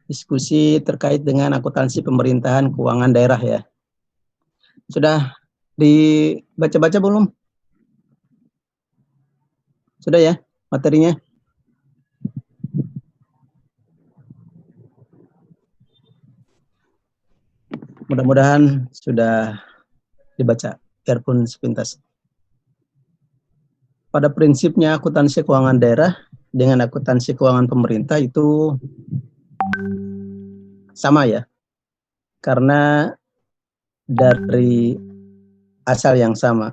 diskusi terkait dengan akuntansi pemerintahan keuangan daerah ya. Sudah dibaca-baca belum? Sudah ya materinya? Mudah-mudahan sudah dibaca, biarpun sepintas. Pada prinsipnya akuntansi keuangan daerah dengan akuntansi keuangan pemerintah itu sama ya, karena dari asal yang sama.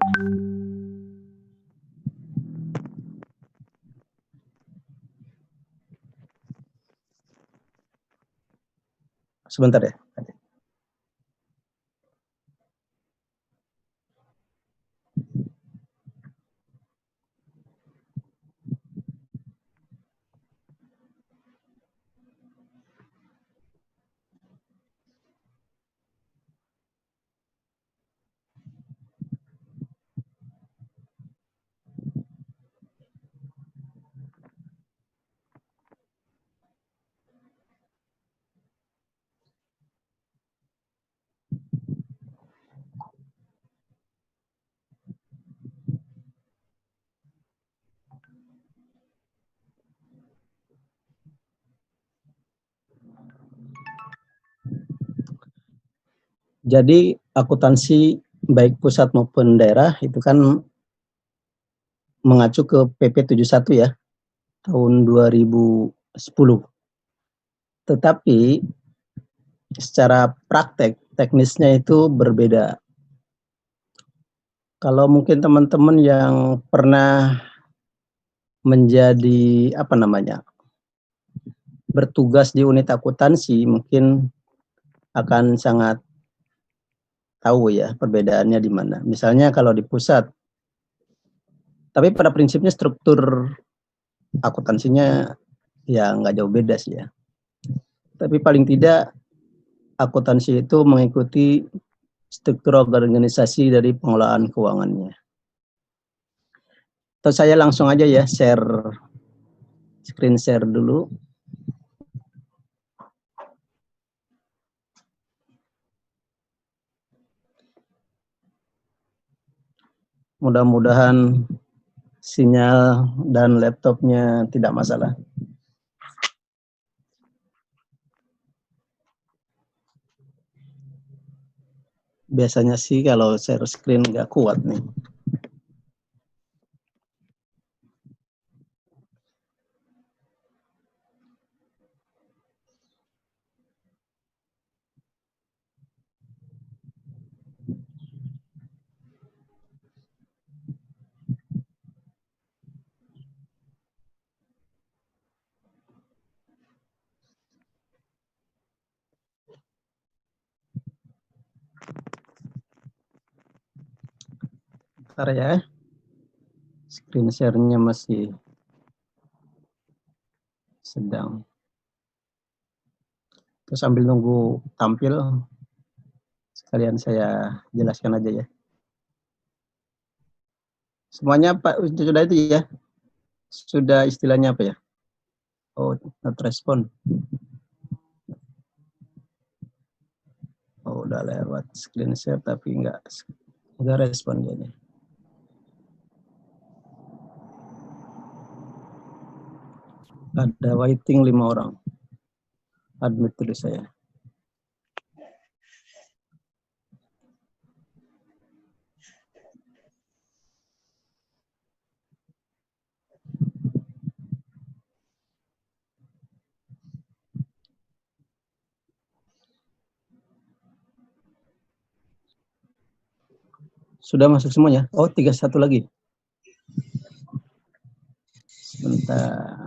Sebentar ya. Jadi akuntansi baik pusat maupun daerah itu kan mengacu ke PP 71 ya, tahun 2010. Tetapi secara praktek, teknisnya itu berbeda. Kalau mungkin teman-teman yang pernah menjadi bertugas di unit akuntansi mungkin akan sangat tahu ya perbedaannya di mana. Misalnya kalau di pusat, tapi pada prinsipnya struktur akuntansinya ya nggak jauh beda sih ya. Tapi paling tidak akuntansi itu mengikuti struktur organisasi dari pengelolaan keuangannya. Atau saya langsung aja ya screen share dulu. Mudah-mudahan sinyal dan laptopnya tidak masalah. Biasanya sih kalau share screen nggak kuat nih. Bentar ya, screen share-nya masih sedang. Terus sambil nunggu tampil, sekalian saya jelaskan aja ya. Semuanya Pak sudah itu ya? Sudah istilahnya apa ya? Oh, not respond. Oh, udah lewat screen share tapi nggak respon dia nih. Ada waiting 5 orang. Admit dulu saya. Sudah masuk semuanya? Oh, 31 lagi. Sebentar.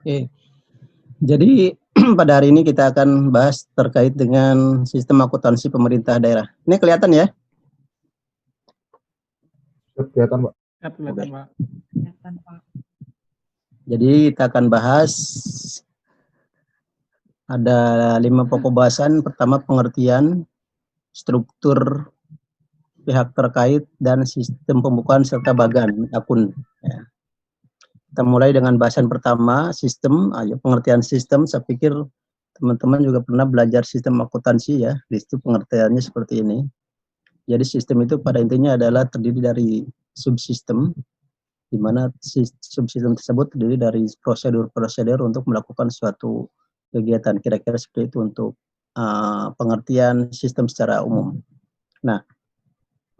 Oke, jadi pada hari ini kita akan bahas terkait dengan sistem akuntansi pemerintah daerah. Ini kelihatan ya? Kelihatan, Pak. Kelihatan, Pak. Kelihatan, Pak. Jadi kita akan bahas ada 5 pokok bahasan. Pertama, pengertian, struktur pihak terkait, dan sistem pembukaan serta bagan akun. Ya. Kita mulai dengan bahasan pertama, sistem. Pengertian sistem, saya pikir teman-teman juga pernah belajar sistem akuntansi ya. Di situ pengertiannya seperti ini. Jadi sistem itu pada intinya adalah terdiri dari subsistem, di mana subsistem tersebut terdiri dari prosedur-prosedur untuk melakukan suatu kegiatan. Kira-kira seperti itu untuk pengertian sistem secara umum. Nah,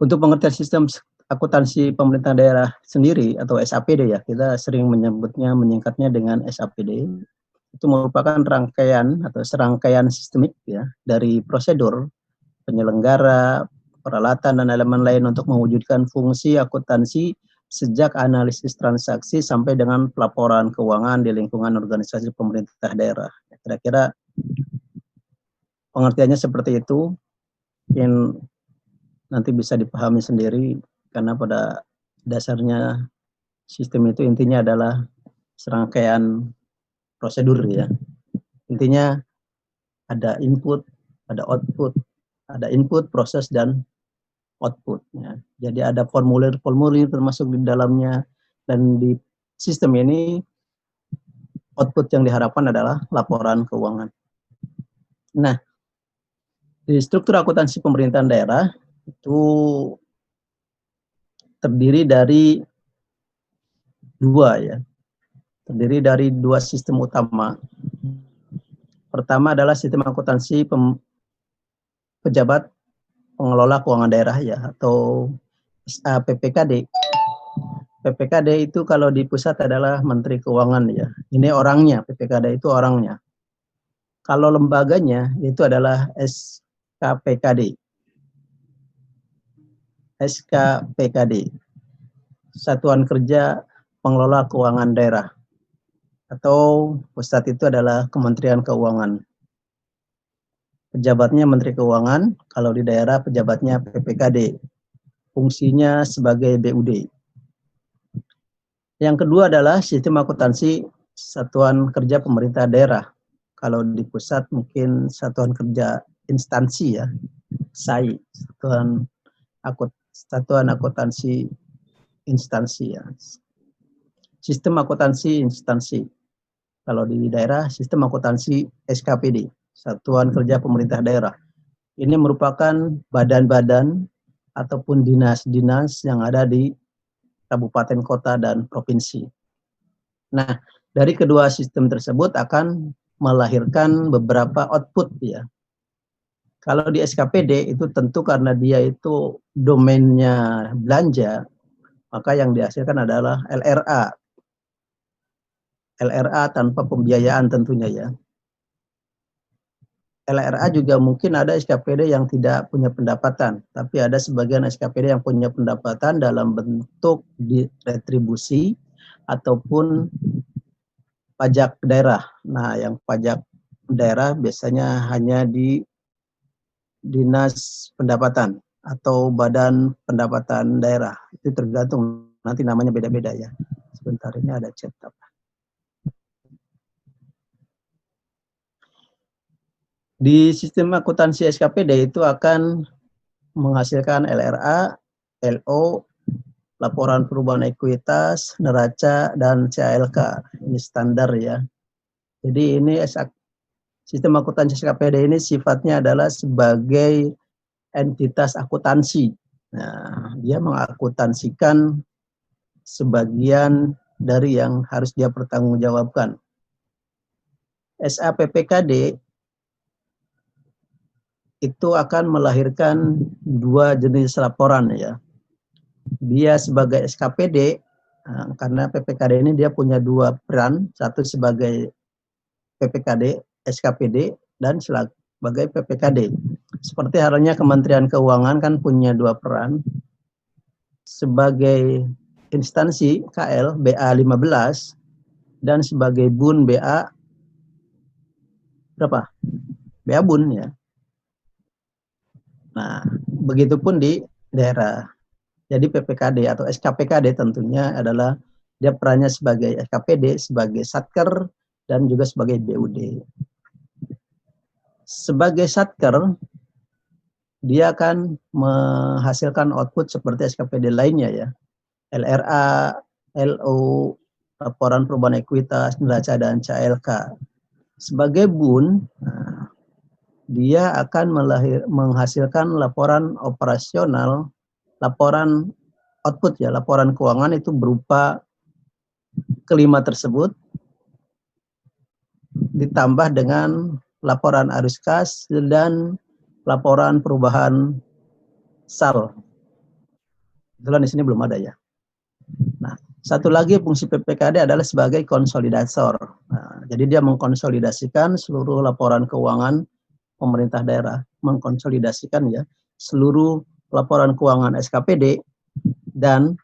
untuk pengertian sistem akuntansi pemerintah daerah sendiri atau SAPD ya, kita sering menyingkatnya dengan SAPD. Itu merupakan rangkaian atau serangkaian sistemik ya dari prosedur, penyelenggara, peralatan, dan elemen lain untuk mewujudkan fungsi akuntansi sejak analisis transaksi sampai dengan pelaporan keuangan di lingkungan organisasi pemerintah daerah. Kira-kira pengertiannya seperti itu, mungkin nanti bisa dipahami sendiri, karena pada dasarnya sistem itu intinya adalah serangkaian prosedur ya. Intinya ada input, ada output, ada input, proses, dan output. Ya. Jadi ada formulir-formulir termasuk di dalamnya, dan di sistem ini output yang diharapkan adalah laporan keuangan. Nah, di struktur akuntansi pemerintahan daerah itu terdiri dari dua sistem utama. Pertama adalah sistem akuntansi pejabat pengelola keuangan daerah ya, atau PPKD. PPKD itu kalau di pusat adalah Menteri Keuangan ya. Ini orangnya, PPKD itu orangnya. Kalau lembaganya itu adalah SKPKD. SKPKD, Satuan Kerja Pengelola Keuangan Daerah, atau pusat itu adalah Kementerian Keuangan. Pejabatnya Menteri Keuangan, kalau di daerah pejabatnya PPKD, fungsinya sebagai BUD. Yang kedua adalah sistem akuntansi Satuan Kerja Pemerintah Daerah. Kalau di pusat mungkin Satuan Kerja Instansi ya, SAI, Satuan Akuntansi Instansi ya. Sistem akuntansi instansi. Kalau di daerah, sistem akuntansi SKPD, Satuan Kerja Pemerintah Daerah. Ini merupakan badan-badan ataupun dinas-dinas yang ada di kabupaten, kota, dan provinsi. Nah, dari kedua sistem tersebut akan melahirkan beberapa output ya. Kalau di SKPD itu tentu karena dia itu domainnya belanja, maka yang dihasilkan adalah LRA. LRA tanpa pembiayaan tentunya ya. LRA juga mungkin ada SKPD yang tidak punya pendapatan, tapi ada sebagian SKPD yang punya pendapatan dalam bentuk retribusi ataupun pajak daerah. Nah, yang pajak daerah biasanya hanya di Dinas Pendapatan atau Badan Pendapatan Daerah. Itu tergantung, nanti namanya beda-beda ya. Sebentar, ini ada chat apa. Di sistem akuntansi SKPD itu akan menghasilkan LRA, LO, laporan perubahan ekuitas, neraca, dan CALK. Ini standar ya. Jadi ini sistem akuntansi SKPD ini sifatnya adalah sebagai entitas akuntansi. Nah, dia mengakuntansikan sebagian dari yang harus dia pertanggungjawabkan. SAPPKD itu akan melahirkan dua jenis laporan ya. Dia sebagai SKPD, karena PPKD ini dia punya dua peran, satu sebagai PPKD, SKPD, dan sebagai PPKD. Seperti halnya Kementerian Keuangan kan punya dua peran. Sebagai instansi KL BA 15, dan sebagai bun BA berapa? BA bun ya. Nah, begitupun di daerah. Jadi PPKD atau SKPKD tentunya adalah dia perannya sebagai SKPD, sebagai Satker, dan juga sebagai BUD. Sebagai Satker, dia akan menghasilkan output seperti SKPD lainnya ya. LRA, LO, laporan perubahan ekuitas, neraca dan CLK. Sebagai bun, dia akan menghasilkan laporan operasional, laporan output ya, laporan keuangan itu berupa kelima tersebut ditambah dengan laporan arus kas dan laporan perubahan SAL. Kebetulan di sini belum ada ya. Nah, satu lagi fungsi PPKD adalah sebagai konsolidator. Nah, jadi dia mengkonsolidasikan seluruh laporan keuangan pemerintah daerah, mengkonsolidasikan ya seluruh laporan keuangan SKPD dan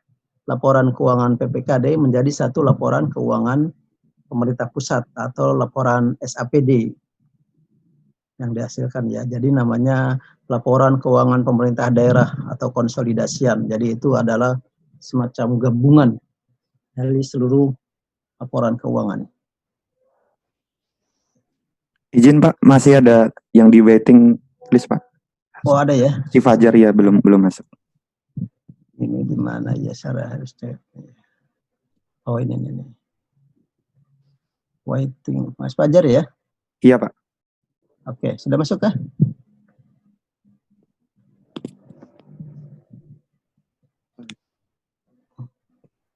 laporan keuangan PPKD menjadi satu laporan keuangan pemerintah pusat atau laporan SAPD yang dihasilkan ya. Jadi namanya laporan keuangan pemerintah daerah atau konsolidasian. Jadi itu adalah semacam gabungan dari seluruh laporan keuangan. Izin Pak, masih ada yang di waiting list Pak. Oh ada ya? Si Fajar ya belum masuk. Ini di mana ya saya harus cek. Oh ini. Waiting, Mas Fajar ya? Iya Pak. Oke, sudah masuk kah?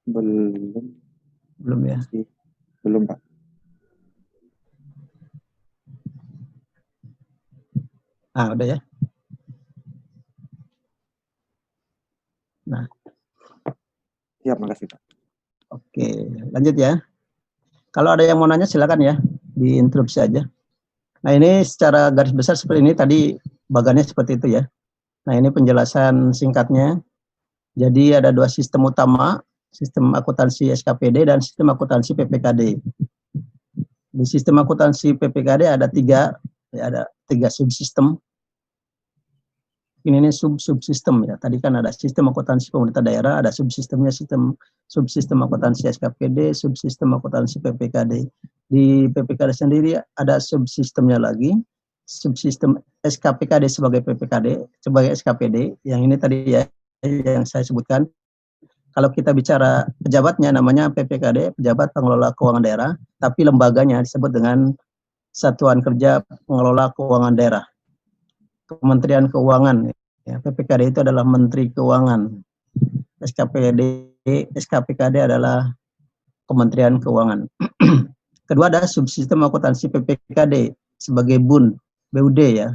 Belum ya? Belum Pak. Ah udah ya? Nah. Siap, makasih Pak. Oke, lanjut ya. Kalau ada yang mau nanya silakan ya, diinterupsi aja. Nah ini secara garis besar seperti ini, tadi bagannya seperti itu ya. Nah ini penjelasan singkatnya. Jadi ada dua sistem utama, sistem akuntansi SKPD dan sistem akuntansi PPKD. Di sistem akuntansi PPKD ada tiga subsistem. Ini subsistem ya. Tadi kan ada sistem akuntansi pemerintah daerah, ada subsistemnya subsistem akuntansi SKPD, subsistem akuntansi PPKD. Di PPKD sendiri ada subsistemnya lagi, subsistem SKPKD sebagai PPKD, sebagai SKPD. Yang ini tadi ya yang saya sebutkan. Kalau kita bicara pejabatnya namanya PPKD, Pejabat Pengelola Keuangan Daerah, tapi lembaganya disebut dengan Satuan Kerja Pengelola Keuangan Daerah. Kementerian Keuangan. Ya, PPKD itu adalah Menteri Keuangan. SKPKD adalah Kementerian Keuangan. Kedua ada subsistem akuntansi PPKD sebagai BUD ya.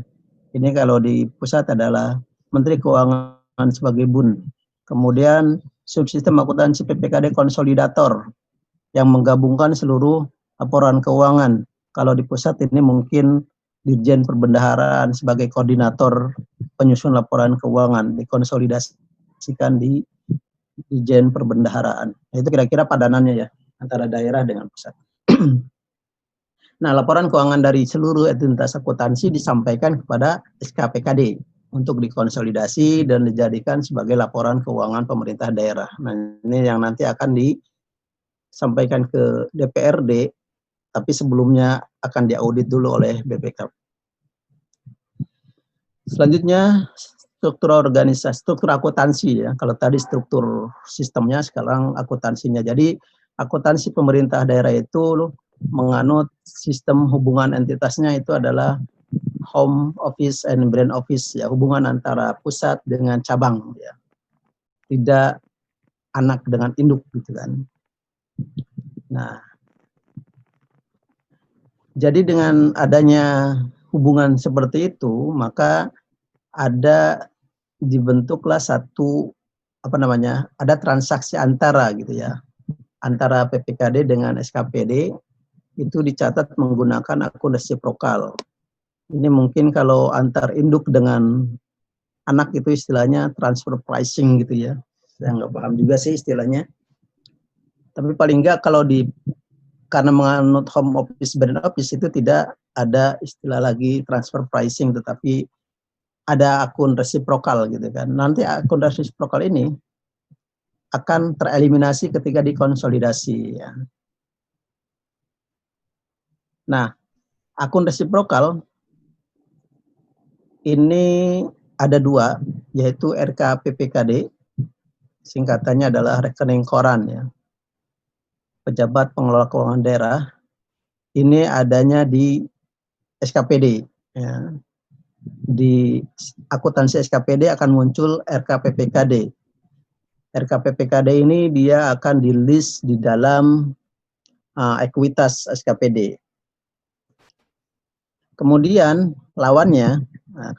Ini kalau di pusat adalah Menteri Keuangan sebagai BUN. Kemudian subsistem akuntansi PPKD konsolidator yang menggabungkan seluruh laporan keuangan. Kalau di pusat ini mungkin Dirjen Perbendaharaan sebagai koordinator penyusun laporan keuangan, dikonsolidasikan di Dirjen Perbendaharaan. Itu kira-kira padanannya ya, antara daerah dengan pusat. Nah, laporan keuangan dari seluruh entitas akuntansi disampaikan kepada SKPKD untuk dikonsolidasi dan dijadikan sebagai laporan keuangan pemerintah daerah. Nah, ini yang nanti akan disampaikan ke DPRD, tapi sebelumnya akan diaudit dulu oleh BPK. Selanjutnya struktur organisasi, struktur akuntansi ya. Kalau tadi struktur sistemnya, sekarang akuntansinya. Jadi akuntansi pemerintah daerah itu menganut sistem hubungan entitasnya itu adalah home office and branch office ya, hubungan antara pusat dengan cabang ya. Tidak anak dengan induk gitu kan. Nah, jadi dengan adanya hubungan seperti itu, maka dibentuklah satu ada transaksi antara gitu ya, antara PPKD dengan SKPD itu dicatat menggunakan akun resiprokal. Ini mungkin kalau antar induk dengan anak itu istilahnya transfer pricing gitu ya. Saya nggak paham juga sih istilahnya. Tapi paling nggak kalau di karena menganut home office, brand office itu tidak ada istilah lagi transfer pricing, tetapi ada akun resiprokal gitu kan. Nanti akun resiprokal ini akan tereliminasi ketika dikonsolidasi ya. Nah, akun resiprokal ini ada dua, yaitu RKPPKD, singkatannya adalah rekening koran ya. Pejabat pengelola keuangan daerah, ini adanya di SKPD ya. Di akuntansi SKPD akan muncul RKPPKD. RKPPKD ini dia akan di list di dalam ekuitas SKPD. Kemudian lawannya,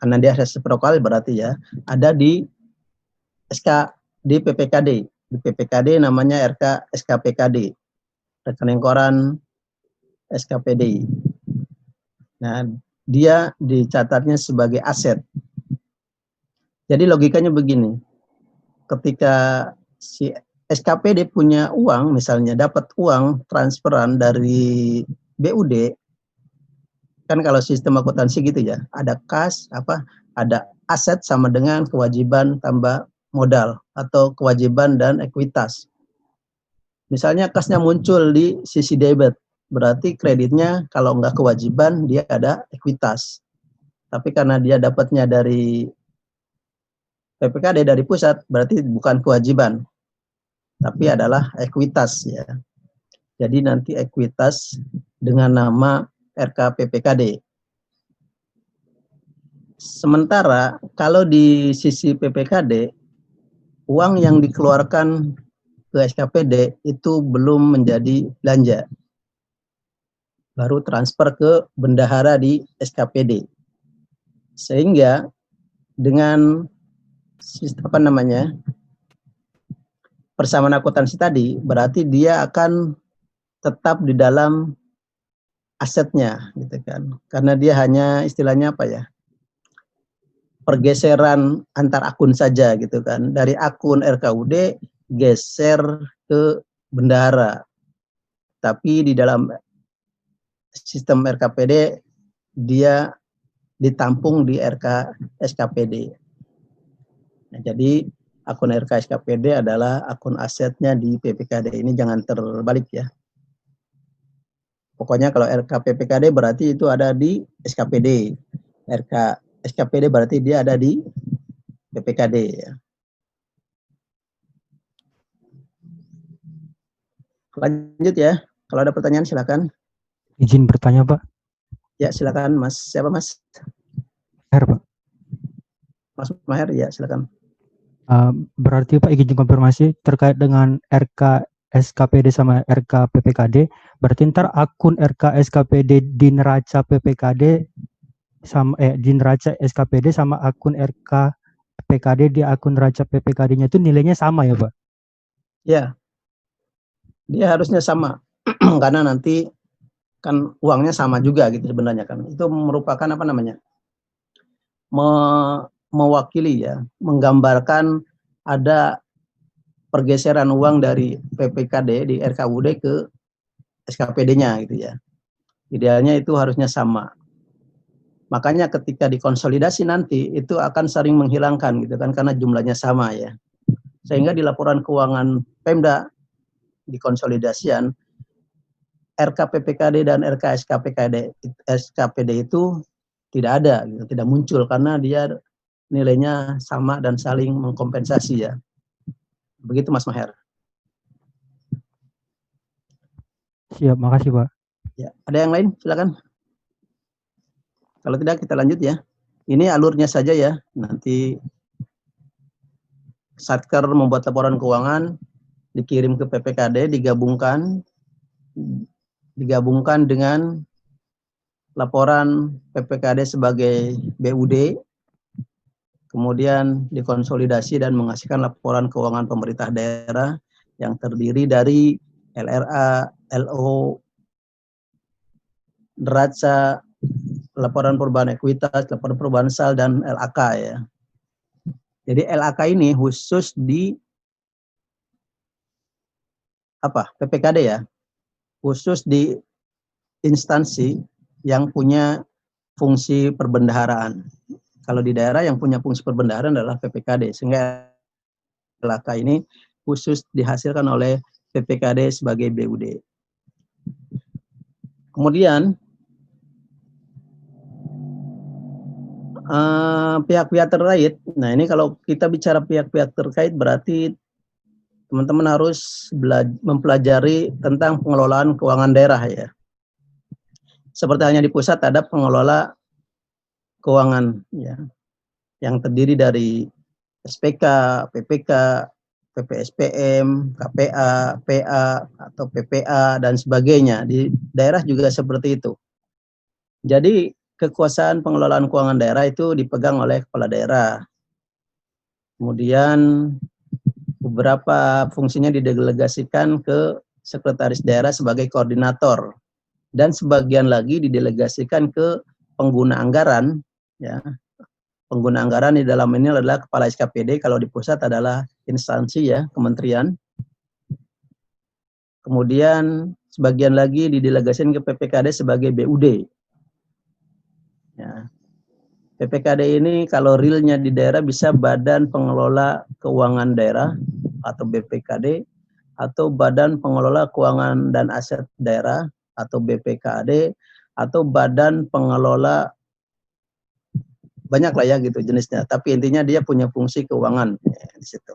karena dia resiprokal berarti ya, ada di di PPKD. Di PPKD namanya SKPKD, rekening koran SKPD. Nah, dia dicatatnya sebagai aset. Jadi logikanya begini, ketika si SKPD punya uang, misalnya dapat uang transferan dari BUD, kan kalau sistem akuntansi gitu ya, ada kas, ada aset sama dengan kewajiban tambah modal atau kewajiban dan ekuitas. Misalnya kasnya muncul di sisi debit, berarti kreditnya kalau nggak kewajiban dia ada ekuitas. Tapi karena dia dapatnya dari PPKD dari pusat, berarti bukan kewajiban, tapi adalah ekuitas ya. Jadi nanti ekuitas dengan nama RKPPKD. Sementara kalau di sisi PPKD, uang yang dikeluarkan ke SKPD itu belum menjadi belanja. Baru transfer ke bendahara di SKPD. Sehingga dengan persamaan akuntansi tadi, berarti dia akan tetap di dalam asetnya gitu kan. Karena dia hanya istilahnya pergeseran antar akun saja gitu kan. Dari akun RKUD geser ke bendahara. Tapi di dalam sistem RKPD dia ditampung di SKPD. Nah, jadi akun SKPD adalah akun asetnya di PPKD. Ini jangan terbalik ya. Pokoknya kalau RKPPKD berarti itu ada di SKPD. SKPD berarti dia ada di PPKD ya. Lanjut ya. Kalau ada pertanyaan silakan. Izin bertanya, Pak. Ya, silakan Mas. Siapa Mas? Maher, Pak. Mas Maher, ya silakan. Berarti Pak izin konfirmasi terkait dengan RK SKPD sama RK PPKD, berarti ntar akun RK SKPD di neraca PPKD sama di neraca SKPD sama akun RK PPKD di akun neraca PPKD-nya itu nilainya sama ya, Pak? Ya. Dia harusnya sama. Karena nanti kan uangnya sama juga gitu sebenarnya kan. Itu merupakan mewakili ya, menggambarkan ada pergeseran uang dari PPKD di RKUD ke SKPD-nya gitu ya. Idealnya itu harusnya sama. Makanya ketika dikonsolidasi nanti itu akan saling menghilangkan gitu kan karena jumlahnya sama ya. Sehingga di laporan keuangan Pemda di konsolidasian RKPPKD dan SKPD itu tidak ada gitu, tidak muncul karena dia nilainya sama dan saling mengkompensasi ya. Begitu Mas Maher. Siap, makasih Pak. Ya, ada yang lain? Silakan. Kalau tidak kita lanjut ya. Ini alurnya saja ya. Nanti Satker membuat laporan keuangan, dikirim ke PPKD, digabungkan dengan laporan PPKD sebagai BUD, kemudian dikonsolidasi dan menghasilkan laporan keuangan pemerintah daerah yang terdiri dari LRA, LO, neraca, laporan perubahan ekuitas, laporan perubahan sal, dan LAK ya. Jadi LAK ini khusus di PPKD ya, khusus di instansi yang punya fungsi perbendaharaan. Kalau di daerah yang punya fungsi perbendaharaan adalah PPKD, sehingga LHK ini khusus dihasilkan oleh PPKD sebagai BUD. Kemudian pihak-pihak terkait. Nah, ini kalau kita bicara pihak-pihak terkait berarti teman-teman harus mempelajari tentang pengelolaan keuangan daerah ya. Seperti halnya di pusat ada pengelola keuangan ya, yang terdiri dari SPK, PPK, PPSPM, KPA, PA atau PPA dan sebagainya. Di daerah juga seperti itu. Jadi kekuasaan pengelolaan keuangan daerah itu dipegang oleh kepala daerah. Kemudian beberapa fungsinya didelegasikan ke sekretaris daerah sebagai koordinator dan sebagian lagi didelegasikan ke pengguna anggaran ya. Pengguna anggaran di dalam ini adalah kepala SKPD, kalau di pusat adalah instansi ya, kementerian. Kemudian sebagian lagi didelegasikan ke PPKD sebagai BUD. Ya. PPKD ini kalau realnya di daerah bisa Badan Pengelola Keuangan Daerah atau BPKD, atau Badan Pengelola Keuangan dan Aset Daerah atau BPKD, atau Badan Pengelola, banyak lah ya gitu jenisnya. Tapi intinya dia punya fungsi keuangan ya, di situ.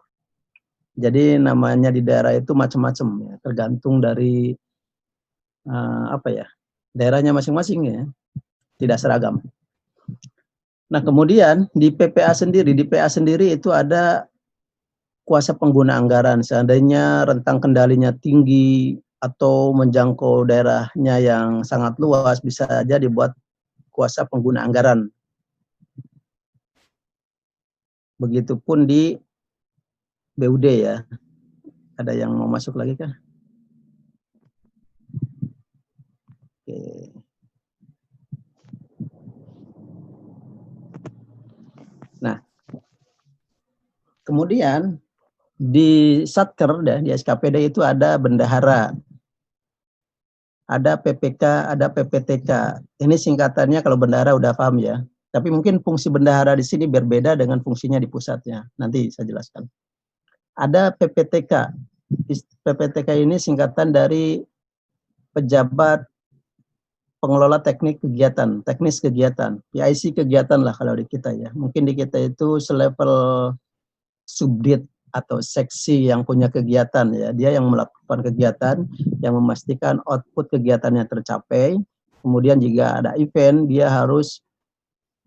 Jadi namanya di daerah itu macam-macam ya, tergantung dari daerahnya masing-masing ya, tidak seragam. Nah, kemudian di PPA sendiri, di PA sendiri itu ada kuasa pengguna anggaran. Seandainya rentang kendalinya tinggi atau menjangkau daerahnya yang sangat luas, bisa saja dibuat kuasa pengguna anggaran. Begitupun di BUD ya. Ada yang mau masuk lagi kah? Oke. Nah, kemudian di Satker, di SKPD itu ada bendahara, ada PPK, ada PPTK. Ini singkatannya kalau bendahara udah paham ya. Tapi mungkin fungsi bendahara di sini berbeda dengan fungsinya di pusatnya. Nanti saya jelaskan. Ada PPTK. PPTK ini singkatan dari pejabat pengelola teknik kegiatan, teknis kegiatan, PIC kegiatan lah kalau di kita ya. Mungkin di kita itu selevel subdit atau seksi yang punya kegiatan ya. Dia yang melakukan kegiatan, yang memastikan output kegiatannya tercapai. Kemudian jika ada event, dia harus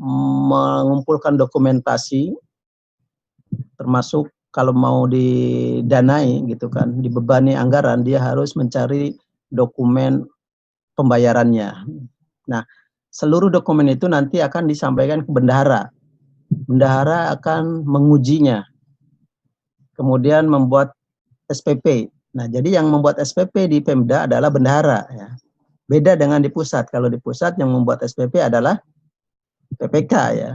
mengumpulkan dokumentasi, termasuk kalau mau didanai gitu kan, dibebani anggaran, dia harus mencari dokumen pembayarannya. Nah, seluruh dokumen itu nanti akan disampaikan ke bendahara. Bendahara akan mengujinya, kemudian membuat SPP. Nah, jadi yang membuat SPP di Pemda adalah bendahara. Ya. Beda dengan di pusat. Kalau di pusat yang membuat SPP adalah PPK ya.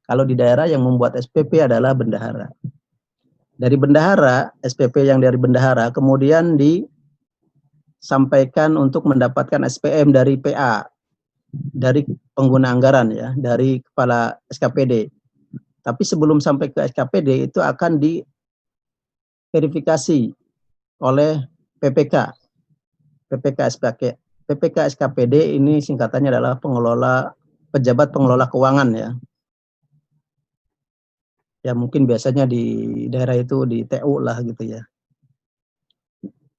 Kalau di daerah yang membuat SPP adalah bendahara. Dari bendahara, SPP yang dari bendahara kemudian disampaikan untuk mendapatkan SPM dari PA, dari pengguna anggaran ya, dari kepala SKPD. Tapi sebelum sampai ke SKPD itu akan diverifikasi oleh PPK. PPK SKPD ini singkatannya adalah pejabat pengelola keuangan ya. Ya mungkin biasanya di daerah itu di TU lah gitu ya.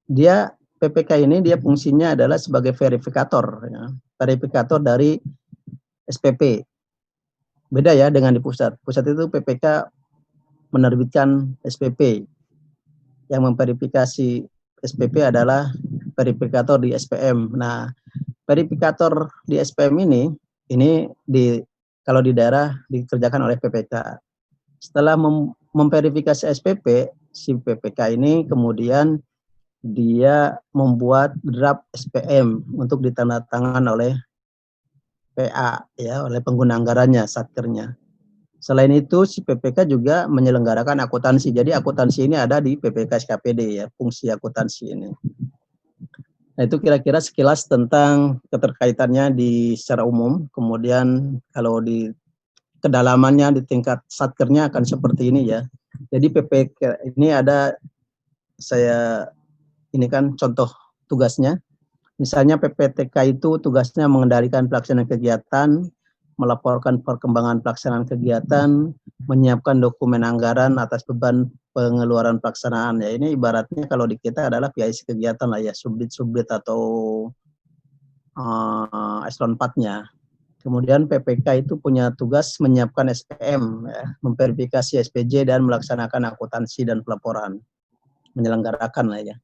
Dia PPK ini dia fungsinya adalah sebagai verifikator ya. Verifikator dari SPP. Beda ya dengan di pusat. Pusat itu PPK menerbitkan SPP. Yang memverifikasi SPP adalah verifikator di SPM. Nah, verifikator di SPM ini kalau di daerah dikerjakan oleh PPK. Setelah memverifikasi SPP, si PPK ini kemudian dia membuat draft SPM untuk ditandatangan oleh PA ya, oleh pengguna anggarannya, satkernya. Selain itu si PPK juga menyelenggarakan akuntansi. Jadi akuntansi ini ada di PPK SKPD ya, fungsi akuntansi ini. Nah, itu kira-kira sekilas tentang keterkaitannya secara umum. Kemudian kalau di kedalamannya di tingkat satkernya akan seperti ini ya. Jadi PPK ini ini kan contoh tugasnya. Misalnya PPTK itu tugasnya mengendalikan pelaksanaan kegiatan, melaporkan perkembangan pelaksanaan kegiatan, menyiapkan dokumen anggaran atas beban pengeluaran pelaksanaan. Ya, ini ibaratnya kalau di kita adalah PIC kegiatan lah ya, subdit atau eselon 4-nya. Kemudian PPK itu punya tugas menyiapkan SPM, ya, memverifikasi SPJ dan melaksanakan akuntansi dan pelaporan, menyelenggarakan lah ya.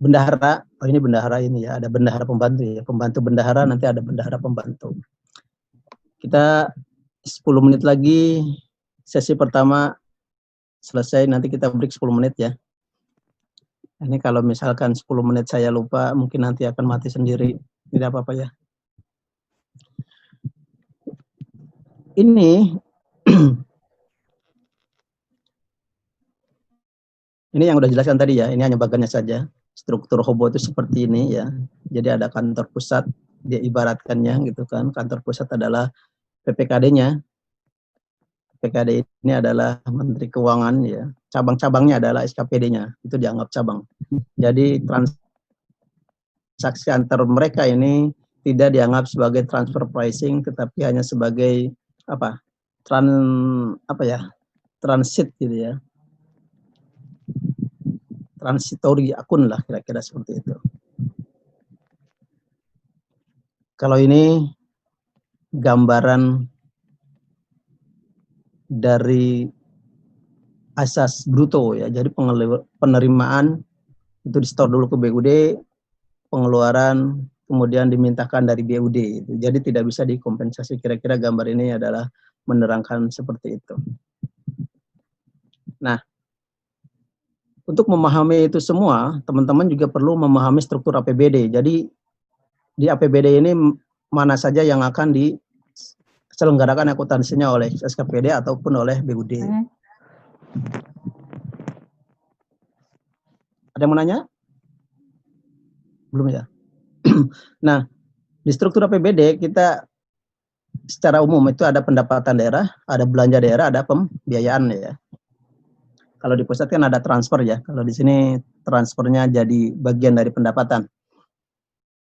Bendahara, ini bendahara ini ya, ada bendahara pembantu ya, pembantu bendahara, nanti ada bendahara pembantu. Kita 10 menit lagi, sesi pertama selesai, nanti kita break 10 menit ya. Ini kalau misalkan 10 menit saya lupa, mungkin nanti akan mati sendiri, tidak apa-apa ya. Ini ini yang udah jelaskan tadi ya, ini hanya bagiannya saja. Struktur Hobo itu seperti ini ya. Jadi ada kantor pusat, dia ibaratkannya gitu kan. Kantor pusat adalah PPKD-nya. PPKD ini adalah Menteri Keuangan ya. Cabang-cabangnya adalah SKPD-nya. Itu dianggap cabang. Jadi transaksi antar mereka ini tidak dianggap sebagai transfer pricing, tetapi hanya sebagai transit gitu ya. Transitori akun lah kira-kira seperti itu. Kalau ini gambaran dari asas bruto ya. Jadi penerimaan itu di-store dulu ke BUD, pengeluaran kemudian dimintakan dari BUD. Jadi tidak bisa dikompensasi. Kira-kira gambar ini adalah menerangkan seperti itu. Nah, untuk memahami itu semua, teman-teman juga perlu memahami struktur APBD. Jadi di APBD ini mana saja yang akan diselenggarakan akuntansinya oleh SKPD ataupun oleh BUD. Ada yang mau nanya? Belum ya? Nah, di struktur APBD kita secara umum itu ada pendapatan daerah, ada belanja daerah, ada pembiayaan ya. Kalau di pusat kan ada transfer ya. Kalau di sini transfernya jadi bagian dari pendapatan.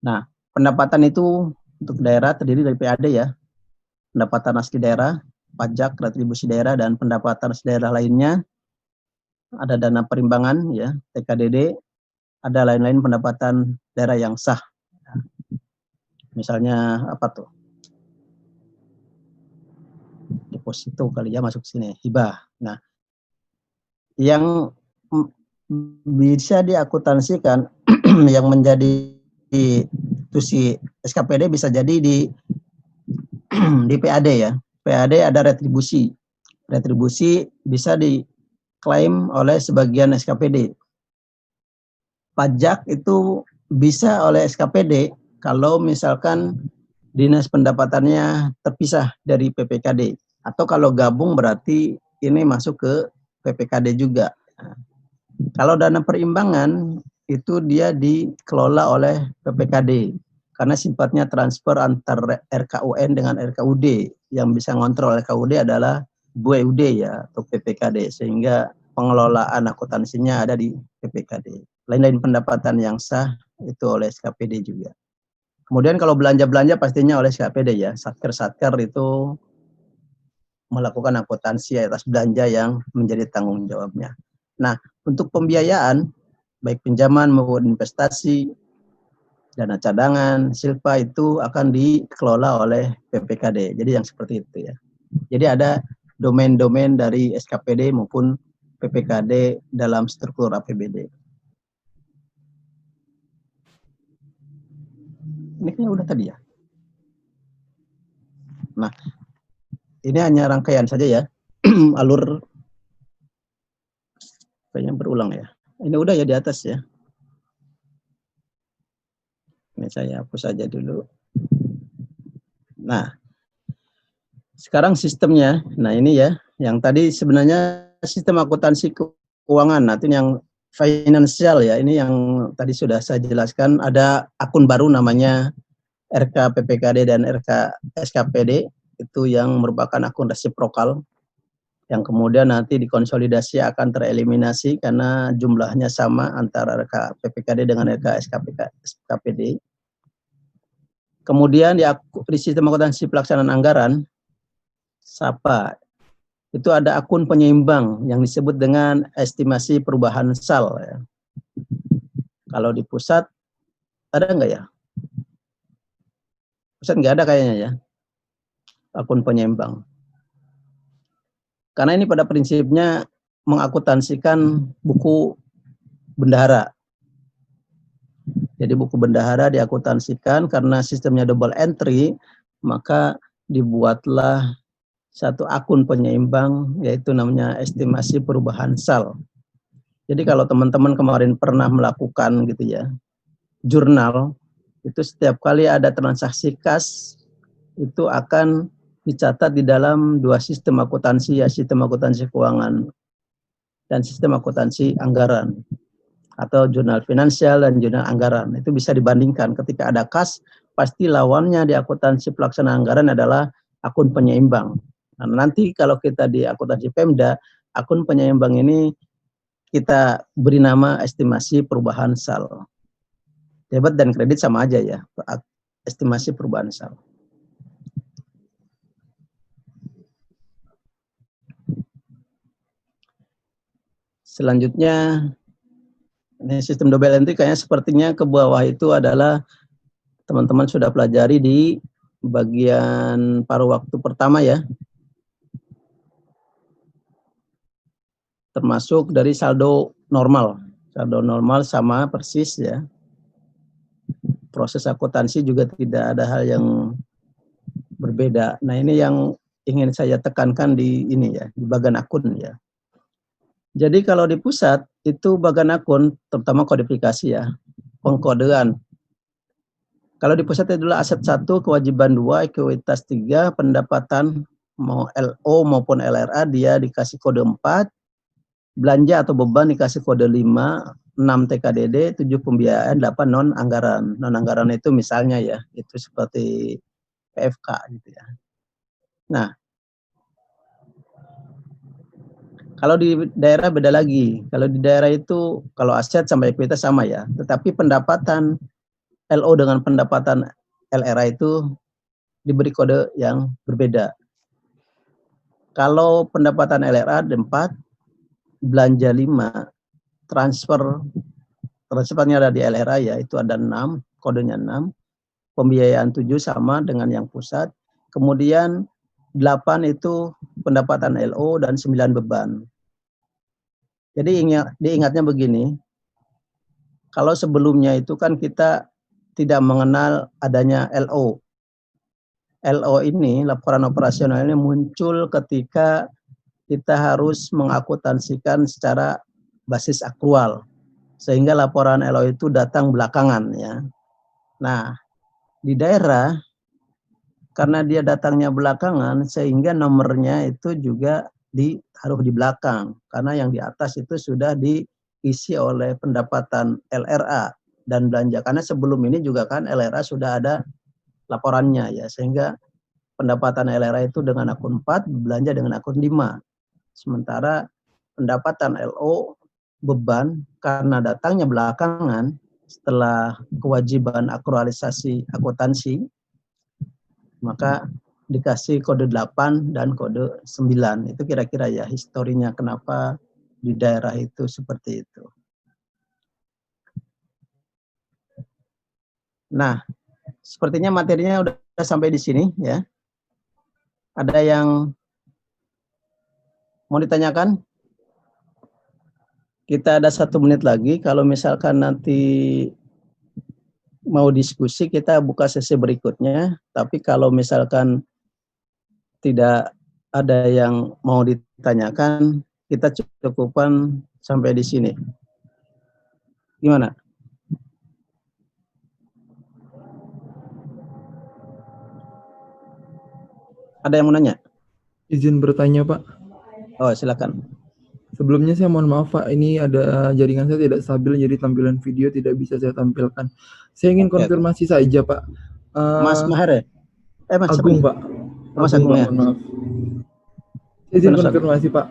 Nah, pendapatan itu untuk daerah terdiri dari PAD ya. Pendapatan asli daerah, pajak, retribusi daerah, dan pendapatan asli daerah lainnya. Ada dana perimbangan ya, TKDD, ada lain-lain pendapatan daerah yang sah. Misalnya apa tuh? Deposito kali ya masuk sini, hibah. Nah, yang bisa diakuntansikan yang menjadi itu si SKPD bisa jadi di PAD ya. PAD ada retribusi. Retribusi bisa diklaim oleh sebagian SKPD. Pajak itu bisa oleh SKPD kalau misalkan dinas pendapatannya terpisah dari PPKD. Atau kalau gabung berarti ini masuk ke PPKD juga. Kalau dana perimbangan itu dia dikelola oleh PPKD karena sifatnya transfer antar RKUN dengan RKUD. Yang bisa ngontrol RKUD adalah BUD ya atau PPKD, sehingga pengelolaan akuntansinya ada di PPKD. Lain-lain pendapatan yang sah itu oleh SKPD juga. Kemudian kalau belanja-belanja pastinya oleh SKPD ya. Satker itu melakukan akuntansi atas belanja yang menjadi tanggung jawabnya. Nah, untuk pembiayaan, baik pinjaman maupun investasi, dana cadangan, silpa itu akan dikelola oleh PPKD. Jadi yang seperti itu ya. Jadi ada domain-domain dari SKPD maupun PPKD dalam struktur APBD. Ini kayaknya udah tadi ya. Nah, ini hanya rangkaian saja ya. Alur kayaknya berulang ya. Ini udah ya di atas ya. Ini saya hapus saja dulu. Nah, sekarang sistemnya. Nah, ini ya. Yang tadi sebenarnya sistem akuntansi keuangan. Nah, itu yang finansial ya, ini yang tadi sudah saya jelaskan, ada akun baru namanya RK PPKD dan RK SKPD, itu yang merupakan akun resiprokal, yang kemudian nanti dikonsolidasi akan tereliminasi karena jumlahnya sama antara RK PPKD dengan RK SKPD. Kemudian di sistem akuntansi pelaksanaan anggaran, SAPA, itu ada akun penyeimbang yang disebut dengan estimasi perubahan SAL. Ya. Kalau di pusat, ada nggak ya? Pusat nggak ada kayaknya ya, akun penyeimbang. Karena ini pada prinsipnya mengakuntansikan buku bendahara. Jadi buku bendahara diakuntansikan karena sistemnya double entry, maka dibuatlah satu akun penyeimbang, yaitu namanya estimasi perubahan SAL. Jadi kalau teman-teman kemarin pernah melakukan gitu ya, jurnal, itu setiap kali ada transaksi kas, itu akan dicatat di dalam dua sistem akuntansi, ya sistem akuntansi keuangan dan sistem akuntansi anggaran, atau jurnal finansial dan jurnal anggaran. Itu bisa dibandingkan ketika ada kas, pasti lawannya di akuntansi pelaksanaan anggaran adalah akun penyeimbang. Nah, nanti kalau kita di akuntansi Pemda, akun penyeimbang ini kita beri nama estimasi perubahan SAL. Debit dan kredit sama aja ya, estimasi perubahan SAL. Selanjutnya, ini sistem double entry kayaknya sepertinya ke bawah itu adalah teman-teman sudah pelajari di bagian paruh waktu pertama ya. Termasuk dari saldo normal. Saldo normal sama persis ya. Proses akuntansi juga tidak ada hal yang berbeda. Nah, ini yang ingin saya tekankan di ini ya, di bagian akun ya. Jadi kalau di pusat itu bagian akun, terutama kodifikasi ya, pengkodean. Kalau di pusat itu adalah aset 1, kewajiban 2, ekuitas 3, pendapatan mau LO maupun LRA dia dikasih kode 4, belanja atau beban dikasih kode 5, 6 TKDD, 7 pembiayaan, 8 non-anggaran. Non-anggaran itu misalnya ya, itu seperti PFK gitu ya. Nah, kalau di daerah beda lagi. Kalau di daerah itu, kalau aset sama ekuitas sama ya. Tetapi pendapatan LO dengan pendapatan LRA itu diberi kode yang berbeda. Kalau pendapatan LRA ada 4, belanja 5, transfernya ada di LRA ya, itu ada 6, kodenya 6. Pembiayaan 7 sama dengan yang pusat. Kemudian 8 itu pendapatan LO dan 9 beban. Jadi diingatnya begini, kalau sebelumnya itu kan kita tidak mengenal adanya LO. LO ini, laporan operasional ini muncul ketika kita harus mengakuntansikan secara basis akrual. Sehingga laporan LO itu datang belakangan ya. Nah, di daerah karena dia datangnya belakangan sehingga nomornya itu juga ditaruh di belakang karena yang di atas itu sudah diisi oleh pendapatan LRA dan belanja, karena sebelum ini juga kan LRA sudah ada laporannya ya, sehingga pendapatan LRA itu dengan akun 4, belanja dengan akun 5. Sementara pendapatan LO beban karena datangnya belakangan setelah kewajiban akrualisasi akuntansi, maka dikasih kode 8 dan kode 9. Itu kira-kira ya historinya kenapa di daerah itu seperti itu. Nah, sepertinya materinya udah sampai di sini ya. Ada yang mau ditanyakan? Kita ada 1 menit lagi. Kalau misalkan nanti mau diskusi, kita buka sesi berikutnya. Tapi kalau misalkan tidak ada yang mau ditanyakan, kita cukupkan sampai di sini. Gimana? Ada yang mau nanya? Izin bertanya, Pak. Oh, silakan. Sebelumnya saya mohon maaf Pak, ini ada jaringan saya tidak stabil, jadi tampilan video tidak bisa saya tampilkan. Saya ingin Oke. konfirmasi saja Pak. Mas Mahar ya? Mas Agung siapa Pak. nih? Mas Agung ya? Pak, mohon maaf. Saya izin Mas Agung. konfirmasi Pak.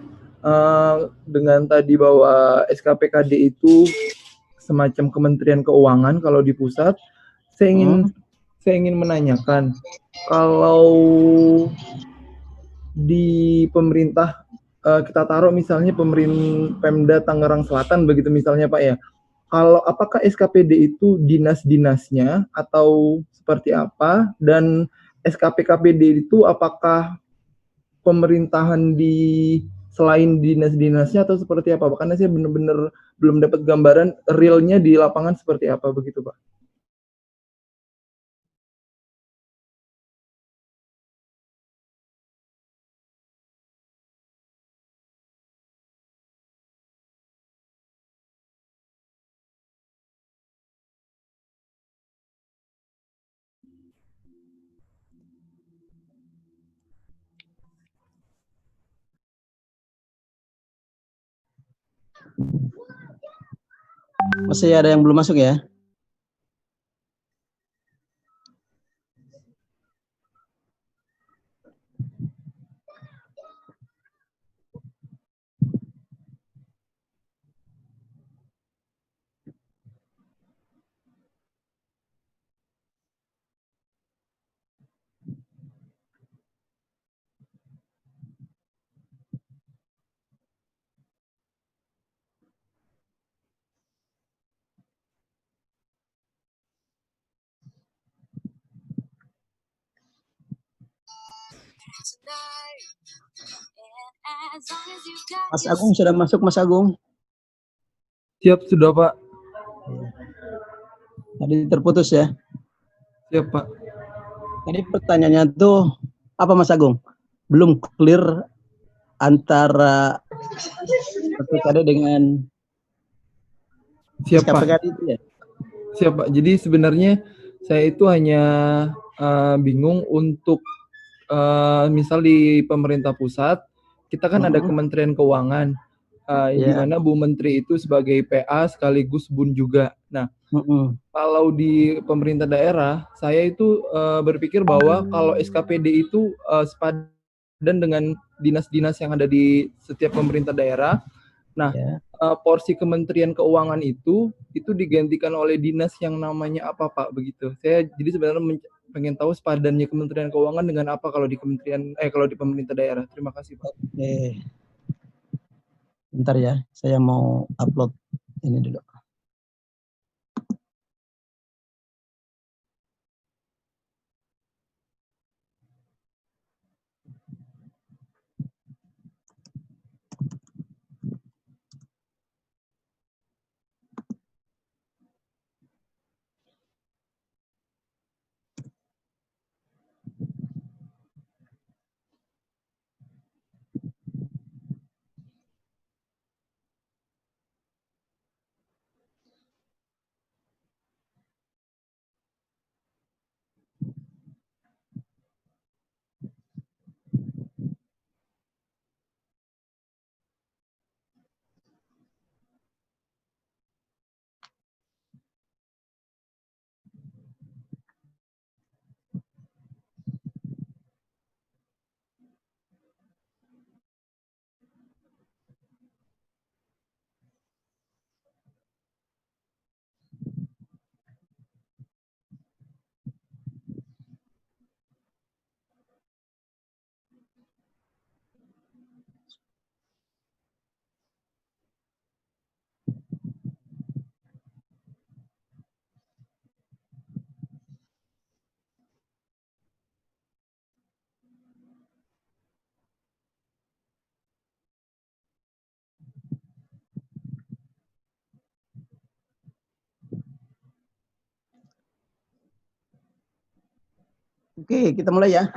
Dengan tadi bahwa SKPKD itu semacam Kementerian Keuangan kalau di pusat, saya ingin menanyakan, kalau di pemerintah kita taruh misalnya Pemda Tangerang Selatan begitu misalnya Pak ya, kalau apakah SKPD itu dinas-dinasnya atau seperti apa, dan SKPKPD itu apakah pemerintahan di selain dinas-dinasnya atau seperti apa Pak? Karena saya benar-benar belum dapat gambaran realnya di lapangan seperti apa begitu Pak. Masih ada yang belum masuk ya? Mas Agung sudah masuk, Mas Agung? Siap sudah Pak. Tadi terputus ya? Siap Pak. Tadi pertanyaannya tuh apa Mas Agung? Belum clear antara SKPKD dengan SKPKD itu ya? Siap Pak. Jadi sebenarnya saya itu hanya bingung untuk misal di pemerintah pusat kita kan ada Kementerian Keuangan, di mana Bu Menteri itu sebagai PA sekaligus Bun juga. Nah, kalau di pemerintah daerah, saya itu berpikir bahwa kalau SKPD itu sepadan dengan dinas-dinas yang ada di setiap pemerintah daerah. Nah, porsi Kementerian Keuangan itu digantikan oleh dinas yang namanya apa Pak begitu. Saya jadi sebenarnya pengen tahu sepadannya Kementerian Keuangan dengan apa kalau di kalau di pemerintah daerah. Terima kasih Pak. Oke. Bentar ya, saya mau upload ini dulu. Oke, kita mulai ya.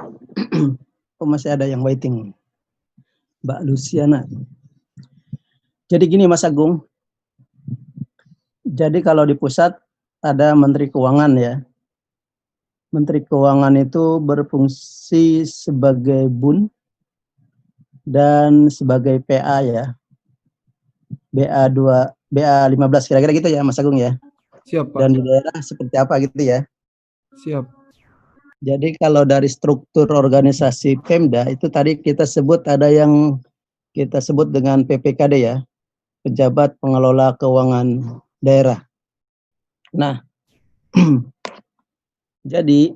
Oh, masih ada yang waiting. Mbak Luciana. Jadi gini Mas Agung. Jadi kalau di pusat ada Menteri Keuangan ya. Menteri Keuangan itu berfungsi sebagai BUN dan sebagai PA ya. BA2, BA15 kira-kira gitu ya Mas Agung ya. Siap, Pak. Dan di daerah seperti apa gitu ya. Siap. Jadi kalau dari struktur organisasi Pemda itu tadi kita sebut ada yang kita sebut dengan PPKD ya, Pejabat Pengelola Keuangan Daerah. Nah, jadi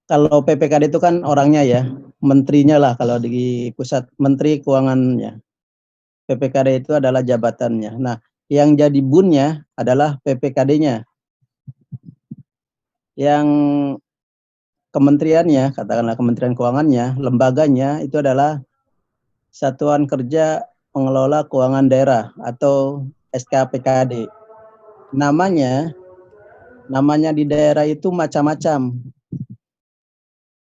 kalau PPKD itu kan orangnya ya, menterinya lah kalau di pusat, Menteri Keuangannya. PPKD itu adalah jabatannya. Nah, yang jadi bunnya adalah PPKD-nya. Yang kementeriannya, katakanlah Kementerian Keuangannya, lembaganya itu adalah Satuan Kerja Pengelola Keuangan Daerah atau SKPKD. Namanya di daerah itu macam-macam.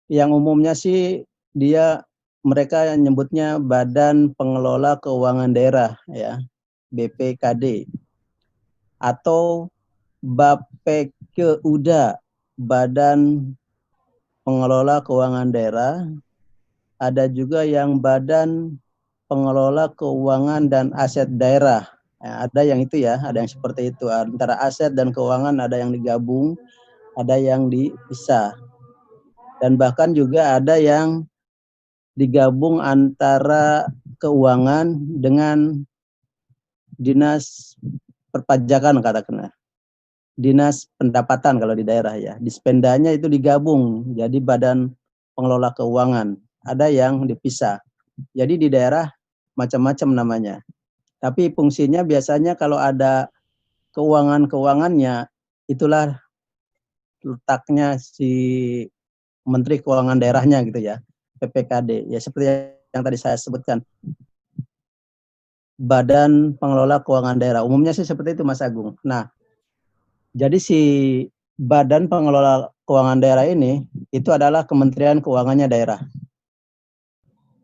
Yang umumnya sih mereka yang nyebutnya Badan Pengelola Keuangan Daerah ya, BPKD, atau BAPKUDA, Badan Pengelola Keuangan Daerah. Ada juga yang Badan Pengelola Keuangan dan Aset Daerah. Ya, ada yang itu ya, ada yang seperti itu. Antara aset dan keuangan ada yang digabung, ada yang dipisah. Dan bahkan juga ada yang digabung antara keuangan dengan dinas perpajakan katakanlah. Dinas pendapatan kalau di daerah ya. Dispendanya itu digabung jadi Badan Pengelola Keuangan. Ada yang dipisah. Jadi di daerah macam-macam namanya. Tapi fungsinya biasanya kalau ada keuangan-keuangannya, itulah letaknya si Menteri Keuangan daerahnya gitu ya, PPKD. Ya seperti yang tadi saya sebutkan, Badan Pengelola Keuangan Daerah. Umumnya sih seperti itu Mas Agung. Nah, jadi si Badan Pengelola Keuangan Daerah ini, itu adalah Kementerian Keuangannya daerah.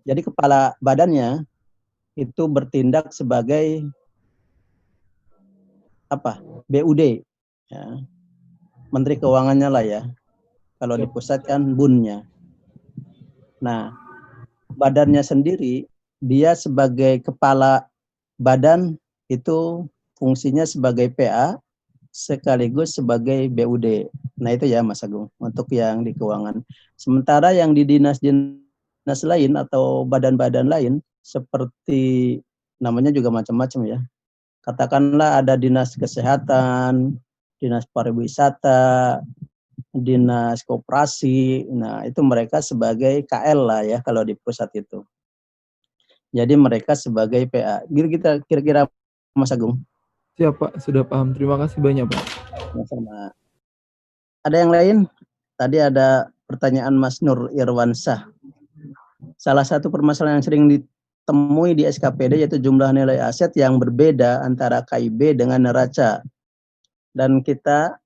Jadi kepala badannya itu bertindak sebagai BUD, ya. Menteri Keuangannya lah ya. Kalau di pusat kan bunnya. Nah, badannya sendiri, dia sebagai kepala badan itu fungsinya sebagai PA sekaligus sebagai BUD. Nah itu ya Mas Agung, untuk yang di keuangan. Sementara yang di dinas lain atau badan-badan lain, seperti namanya juga macam-macam ya. Katakanlah ada dinas kesehatan, dinas pariwisata, dinas koperasi. Nah, itu mereka sebagai KL lah ya kalau di pusat itu. Jadi mereka sebagai PA. Kira-kira Mas Agung. Siap, Pak. Sudah paham. Terima kasih banyak, Pak. Sama. Ada yang lain? Tadi ada pertanyaan Mas Nur Irwansyah. Salah satu permasalahan yang sering ditemui di SKPD yaitu jumlah nilai aset yang berbeda antara KIB dengan neraca. Dan kita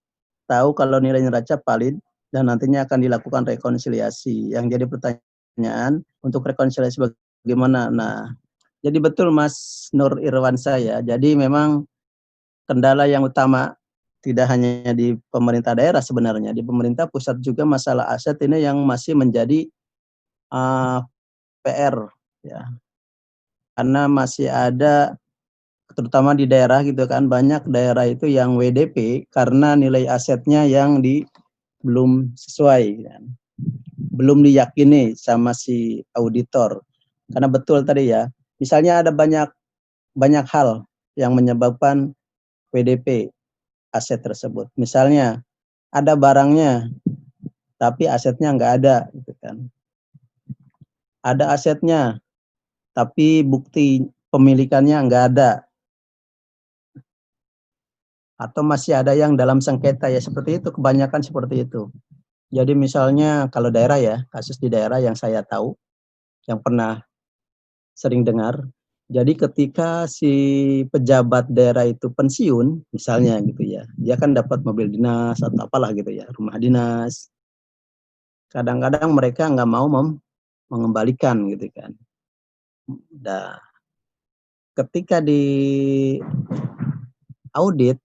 tahu kalau nilai neraca valid dan nantinya akan dilakukan rekonsiliasi. Yang jadi pertanyaan, untuk rekonsiliasi bagaimana? Nah, jadi betul Mas Nur Irwansyah ya. Jadi memang kendala yang utama tidak hanya di pemerintah daerah sebenarnya, di pemerintah pusat juga masalah aset ini yang masih menjadi PR ya. Karena masih ada, terutama di daerah gitu kan, banyak daerah itu yang WDP karena nilai asetnya yang belum sesuai kan. Belum diyakini sama si auditor. Karena betul tadi ya, misalnya ada banyak hal yang menyebabkan WDP aset tersebut. Misalnya ada barangnya tapi asetnya nggak ada gitu kan. Ada asetnya tapi bukti pemilikannya nggak ada. Atau masih ada yang dalam sengketa ya, seperti itu, kebanyakan seperti itu. Jadi misalnya kalau daerah ya, kasus di daerah yang saya tahu, yang pernah sering dengar, jadi ketika si pejabat daerah itu pensiun, misalnya gitu ya, dia kan dapat mobil dinas atau apalah gitu ya, rumah dinas. Kadang-kadang mereka nggak mau mengembalikan gitu kan. Nah, ketika di audit,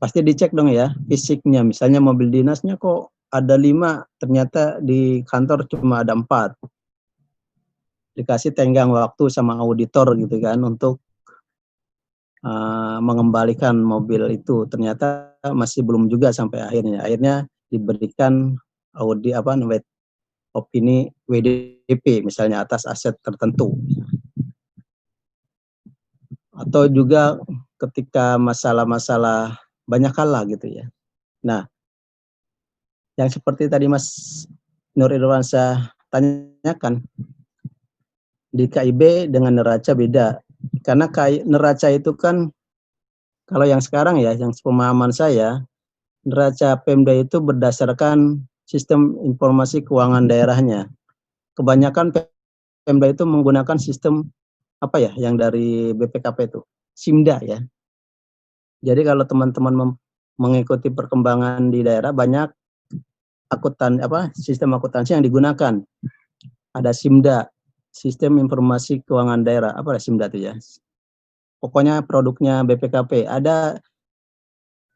pasti dicek dong ya fisiknya. Misalnya mobil dinasnya kok ada 5, ternyata di kantor cuma ada 4. dikasih tenggang waktu sama auditor gitu kan untuk mengembalikan mobil itu. Ternyata masih belum juga sampai akhirnya diberikan opini WDP misalnya atas aset tertentu. Atau juga ketika masalah-masalah banyak hal lah gitu ya. Nah, yang seperti tadi Mas Nur Irwansyah tanyakan, di KIB dengan neraca beda. Karena neraca itu kan, kalau yang sekarang ya, yang sepemahaman saya, neraca Pemda itu berdasarkan sistem informasi keuangan daerahnya. Kebanyakan Pemda itu menggunakan sistem apa ya, yang dari BPKP itu, SIMDA ya. Jadi kalau teman-teman mengikuti perkembangan di daerah, banyak sistem akuntansi yang digunakan. Ada SIMDA, Sistem Informasi Keuangan Daerah, apa SIMDA itu ya. Pokoknya produknya BPKP. Ada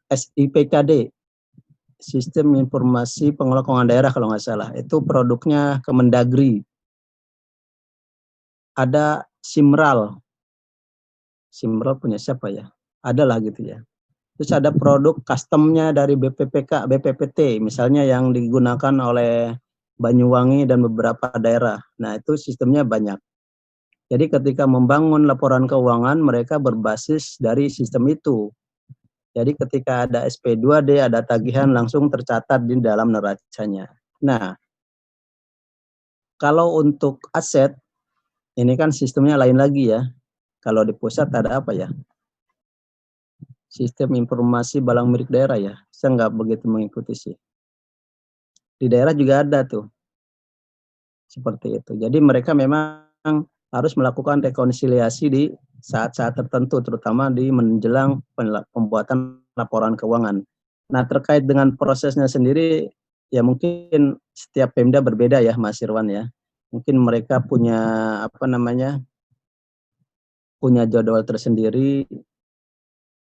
SIPKD, Sistem Informasi Pengelola Keuangan Daerah kalau nggak salah. Itu produknya Kemendagri. Ada Simral. Simral punya siapa ya? Adalah gitu ya. Terus ada produk customnya dari BPPT, misalnya yang digunakan oleh Banyuwangi dan beberapa daerah. Nah, itu sistemnya banyak. Jadi ketika membangun laporan keuangan, mereka berbasis dari sistem itu. Jadi ketika ada SP2D, ada tagihan langsung tercatat di dalam neracanya. Nah, kalau untuk aset, ini kan sistemnya lain lagi ya. Kalau di pusat ada apa ya? Sistem informasi barang milik daerah ya. Saya nggak begitu mengikuti sih. Di daerah juga ada tuh. Seperti itu. Jadi mereka memang harus melakukan rekonsiliasi di saat-saat tertentu, terutama di menjelang pembuatan laporan keuangan. Nah, terkait dengan prosesnya sendiri, ya mungkin setiap Pemda berbeda ya, Mas Irwan ya. Mungkin mereka punya punya jadwal tersendiri,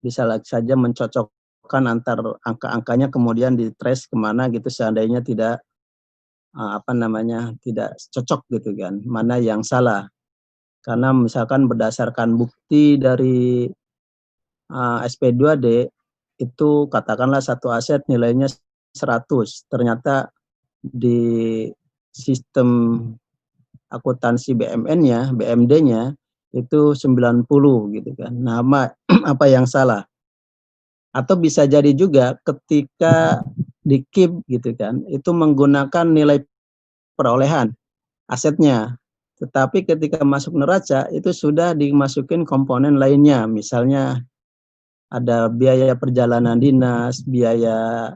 bisa saja mencocokkan antar angka-angkanya kemudian di-trace kemana gitu seandainya tidak tidak cocok gitu kan, mana yang salah. Karena misalkan berdasarkan bukti dari SP2D itu katakanlah satu aset nilainya 100, ternyata di sistem akuntansi BMN-nya, BMD-nya itu 90 gitu kan. Nah, apa yang salah? Atau bisa jadi juga ketika di KIP gitu kan, itu menggunakan nilai perolehan asetnya. Tetapi ketika masuk neraca itu sudah dimasukin komponen lainnya, misalnya ada biaya perjalanan dinas, biaya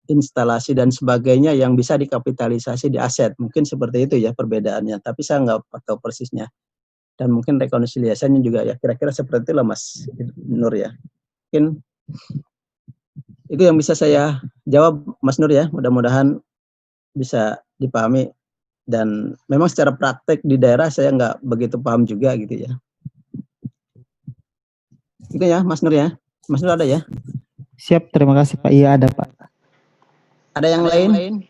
instalasi dan sebagainya yang bisa dikapitalisasi di aset. Mungkin seperti itu ya perbedaannya, tapi saya nggak tahu persisnya. Dan mungkin rekonsiliasinya juga ya kira-kira seperti itulah Mas Nur ya. Mungkin itu yang bisa saya jawab Mas Nur ya, mudah-mudahan bisa dipahami. Dan memang secara praktek di daerah saya nggak begitu paham juga gitu ya. Itu ya Mas Nur ya. Mas Nur ada ya? Siap, terima kasih Pak. Iya ada Pak. Ada yang lain?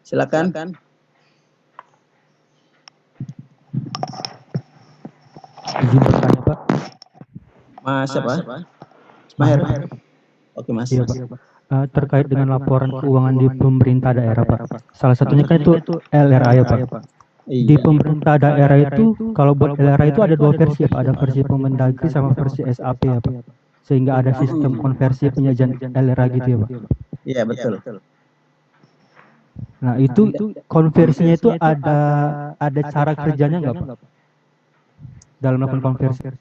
Silakan. Izin bertanya Pak. Mas siapa? Maher. Oke Mas. Iya Pak. Terkait dengan laporan keuangan di pemerintah daerah Pak. Salah satunya kan itu LRA ya Pak. Di pemerintah daerah itu kalau buat LRA itu ada dua versi ya Pak. Ada versi Kemendagri sama versi SAP ya Pak. Sehingga ada sistem konversi penyajian LRA gitu ya Pak. Iya betul. Nah itu konversinya itu ada cara kerjanya nggak Pak? Dalam melakukan konversi.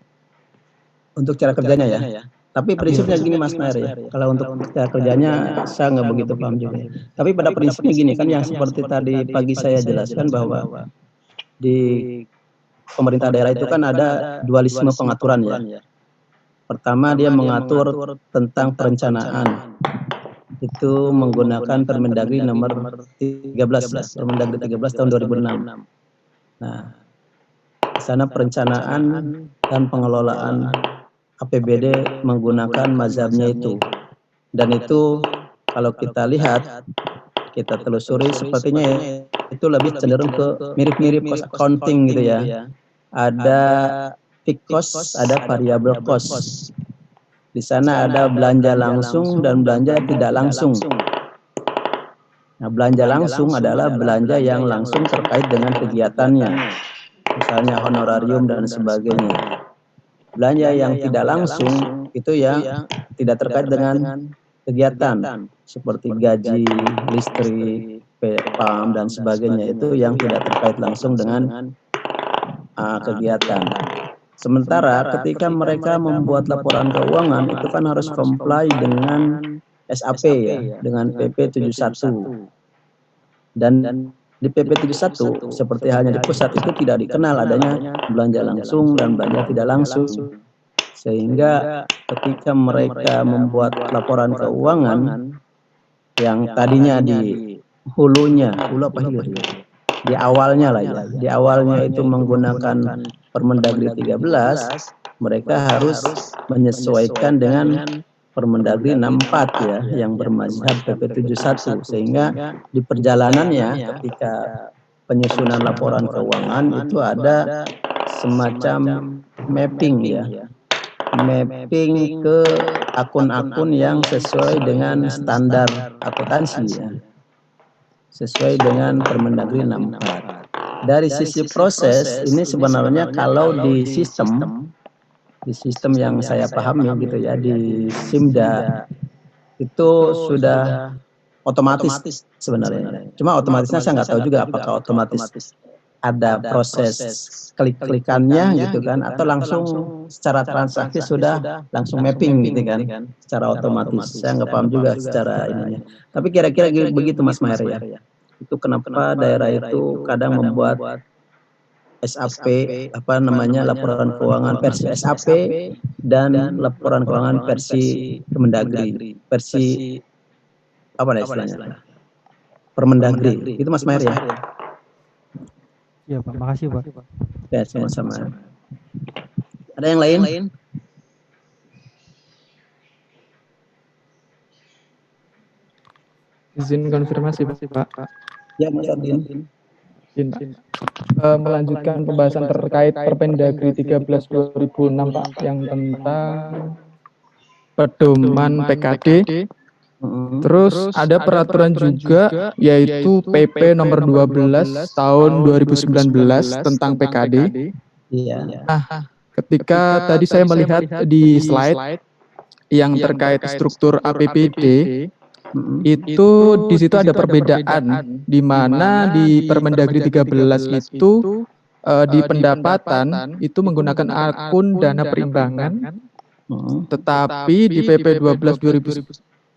Untuk cara kerjanya ya. Tapi prinsipnya gini Mas Maher ya. Kalau untuk cara kerjanya saya nggak begitu paham juga. Tapi pada prinsipnya gini kan yang seperti tadi pagi saya jelaskan bahwa di pemerintah daerah itu kan ada dualisme pengaturan ya. Pertama dia mengatur tentang perencanaan. Itu menggunakan Permendagri nomor 13 ya, Permendagri 13 tahun 2006. Nah, di sana perencanaan dan pengelolaan APBD menggunakan mazhabnya itu. Dan itu kalau kita lihat, kita telusuri sepertinya itu itu lebih cenderung ke mirip-mirip cost accounting gitu ya. Ada fixed cost, ada variable cost. Di sana ada belanja langsung dan belanja tidak langsung. Nah, belanja langsung adalah belanja yang langsung terkait dengan kegiatannya, misalnya honorarium dan sebagainya. Belanja yang tidak langsung itu ya tidak terkait dengan kegiatan, seperti gaji, listrik, PAM dan sebagainya, itu yang tidak terkait langsung dengan kegiatan. Sementara ketika mereka membuat laporan keuangan itu kan harus comply dengan SAP ya, dengan PP 71. Dan di PP 71 seperti halnya di pusat itu tidak dikenal adanya belanja langsung dan belanja tidak langsung. Sehingga ketika mereka membuat laporan keuangan yang tadinya di hulunya, hulu apa hilir ya? Di awalnya lah ya, di awalnya itu menggunakan Permendagri 13, mereka harus menyesuaikan dengan Permendagri 64 ya, yang bermazhab PP 71, sehingga di perjalanannya ketika penyusunan laporan keuangan itu ada semacam mapping ya, mapping ke akun-akun yang sesuai dengan standar akuntansi ya, sesuai dengan Permendagri 64. Dari sisi proses ini sebenarnya kalau di sistem yang saya pahami gitu ya, di Simda itu sudah otomatis sebenarnya. Cuma otomatisnya saya nggak tahu juga apakah otomatis ada proses klik-klikannya gitu kan, atau langsung secara transaksi sudah langsung mapping gitu kan, secara otomatis. Saya nggak paham juga secara ininya. Tapi kira-kira begitu Mas Maher ya. Itu kenapa daerah itu kadang membuat SAP apa namanya laporan keuangan versi SAP dan laporan keuangan versi Kemendagri, versi apa istilahnya? Permendagri. Itu Mas Maher ya? Iya Pak, makasih Pak. Ya, sama-sama. Ada yang lain? Izin konfirmasi Pak. Ya, Mas Ardin. Melanjutkan pembahasan terkait Permendagri 13 2006 Pak, yang tentang pedoman PKD. Terus ada peraturan juga yaitu PP nomor 12 tahun 2019 tentang PKD. Iya. Nah, ketika tadi saya melihat di slide yang terkait struktur APBD, itu di situ ada perbedaan di mana di Permendagri 13 itu di pendapatan itu menggunakan akun dana perimbangan, tetapi di PP 12 2019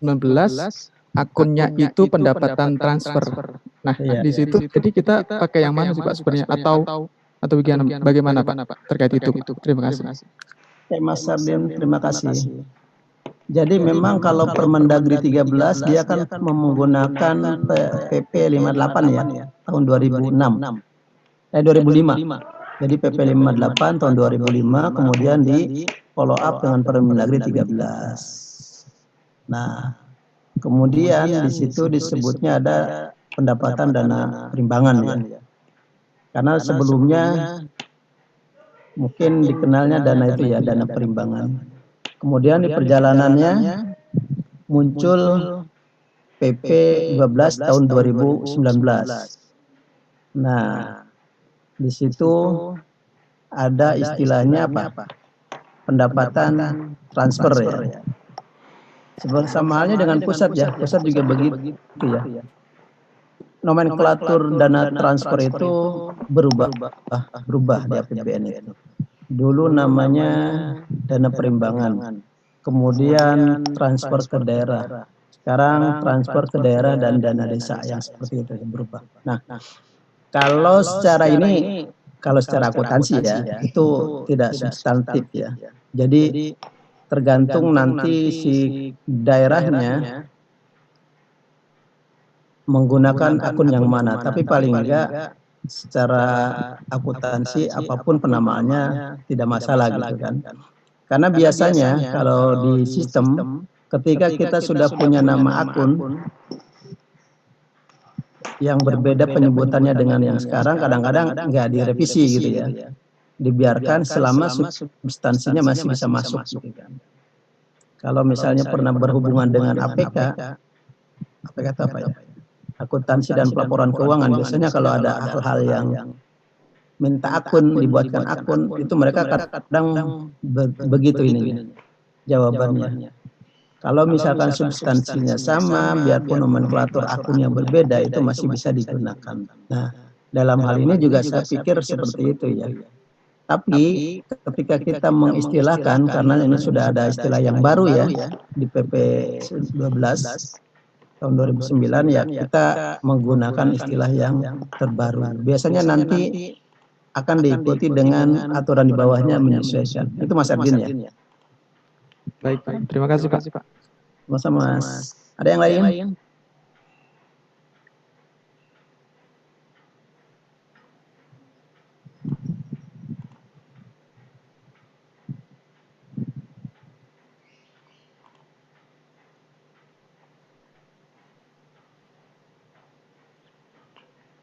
akunnya itu pendapatan transfer. Nah, di situ jadi kita pakai yang mana sih Pak sebenarnya, atau bagaimana Pak terkait itu? Terima kasih. Mas Ardin, terima kasih. Jadi memang kalau Permendagri 13 dia kan menggunakan PP 58 ya, tahun 2006. 2005. Jadi PP 58 tahun 2005 kemudian di follow up dengan Permendagri 13. Nah, kemudian di situ disebutnya ada pendapatan dana perimbangan ya. Karena sebelumnya mungkin dikenalnya dana itu ya, dana perimbangan. Kemudian di perjalanannya muncul PP 12 tahun 2019. Nah, di situ ada istilahnya apa? Pendapatan transfer ya. Sama halnya dengan pusat ya, pusat juga begitu ya. Nomenklatur dana transfer itu berubah di APBN itu. Dulu namanya dana perimbangan, kemudian transfer ke daerah, sekarang transfer ke daerah dan dana desa yang seperti itu berubah. Nah, kalau secara ini, kalau secara akuntansi ya, itu tidak substantif ya. Jadi tergantung nanti si daerahnya menggunakan akun yang mana, tapi paling enggak secara akuntansi apapun penamaannya tidak masalah gitu kan. Karena biasanya kalau di sistem ketika kita sudah punya nama akun yang berbeda penyebutannya dengan yang sekarang kadang-kadang nggak direvisi gitu ya. Dibiarkan selama substansinya masih bisa masuk gitu kan. Kalau misalnya pernah berhubungan dengan APK itu apa ya? Akuntansi dan pelaporan keuangan, biasanya kalau ada hal-hal yang minta akun, dibuatkan akun, itu mereka kadang begitu ini jawabannya. Kalau misalkan substansinya sama, biarpun nomenklatur akunnya berbeda, itu masih bisa digunakan. Nah, dalam hal ini juga saya pikir seperti itu ya. Tapi ketika kita mengistilahkan, karena ini sudah ada istilah yang baru ya, di PP 12 tahun 2009 ya, kita menggunakan istilah yang terbaru. Biasanya nanti akan diikuti dengan aturan di bawahnya menyesuaikan. Itu Mas Ergin ya. Baik, terima kasih Pak. Sama Mas. Ada yang lain?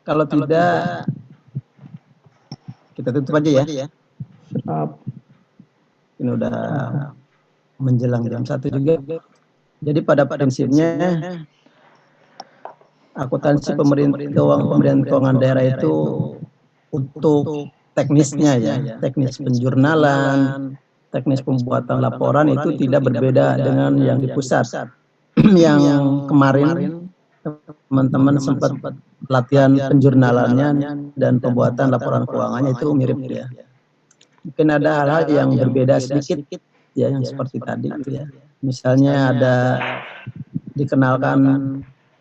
Kalau tidak, kita tutup aja ya. Ini udah menjelang jam 1 juga. Jadi pada prinsipnya akuntansi pemerintahan keuangan daerah itu untuk teknisnya ya, teknis penjurnalan, teknis pembuatan laporan itu tidak berbeda dengan yang di pusat. Yang kemarin teman-teman sempat latihan penjurnalannya dan pembuatan laporan keuangannya itu mirip ya. Mungkin ada hal-hal yang berbeda sedikit ya, yang seperti tadi ya. Misalnya ada dikenalkan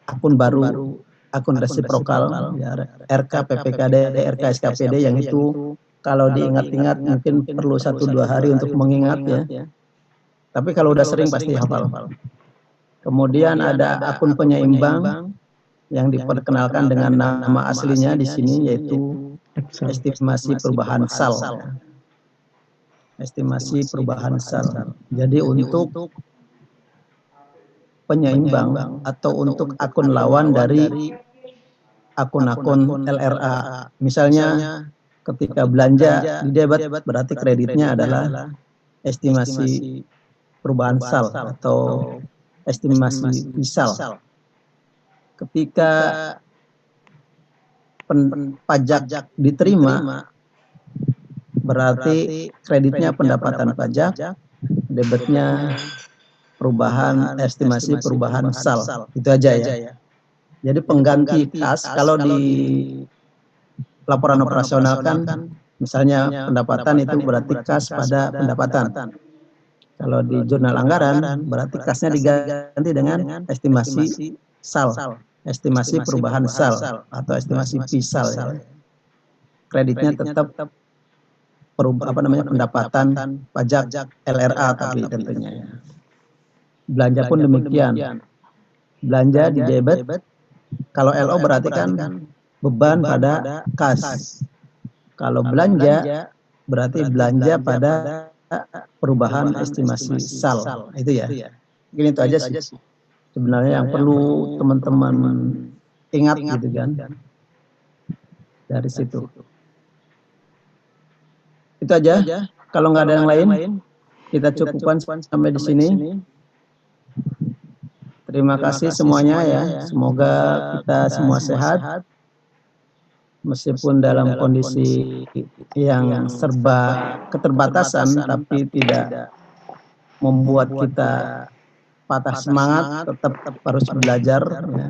akun baru, akun resiprokal ya, RK PPKD, RK SKPD, yang itu kalau diingat-ingat mungkin perlu 1-2 hari untuk mengingat ya. Tapi kalau udah sering pasti hafal. Kemudian ada akun penyeimbang yang diperkenalkan dengan nama aslinya di sini, yaitu estimasi perubahan SAL. Ya. Estimasi perubahan SAL. Jadi untuk penyeimbang atau untuk akun lawan dari akun-akun LRA. Misalnya ketika belanja di debit, berarti kreditnya adalah estimasi perubahan SAL atau estimasi misal. Ketika pajak diterima, berarti kreditnya pendapatan pajak, debitnya perubahan estimasi perubahan SAL. Itu aja ya. Jadi pengganti kas kalau di laporan operasional kan misalnya pendapatan itu berarti kas pada pendapatan. Kalau di jurnal anggaran berarti kasnya diganti dengan estimasi SAL, estimasi perubahan SAL atau estimasi PISAL ya. Kreditnya tetap pendapatan pajak LRA tapi tentunya ya. Belanja pun demikian. Belanja di debit, kalau LO berarti kan beban pada kas. Kalau belanja berarti belanja pada perubahan estimasi SAL. Itu ya. Mungkin itu aja sih. Sebenarnya yang perlu teman-teman ingat gitu kan. Dari situ. Itu aja. Kalau nggak ada yang lain, kita cukupkan sampai di sini. Terima kasih semuanya ya. Semoga kita semua sehat. Meskipun dalam kondisi yang serba keterbatasan, tapi tidak membuat kita patah semangat, tetap harus belajar ya.